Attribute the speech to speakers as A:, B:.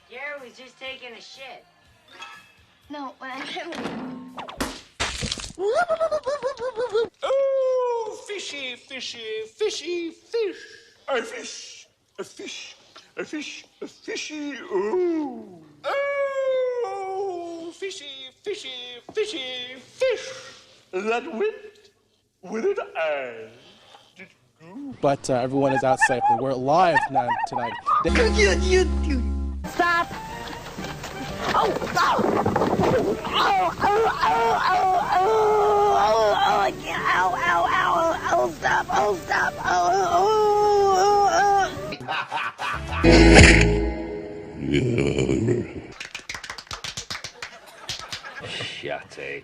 A: Jerry was just taking a shit.
B: No,
C: Oh, fishy, fishy, fishy, fish. A fish, a fish, a fish, a fishy, ooh. Oh, fishy, fishy, fishy, fish. That went with an eye.
D: But everyone is out safely. We're live tonight.
B: Stop! Oh! I can't. Ow, stop, stop,
C: Shut it.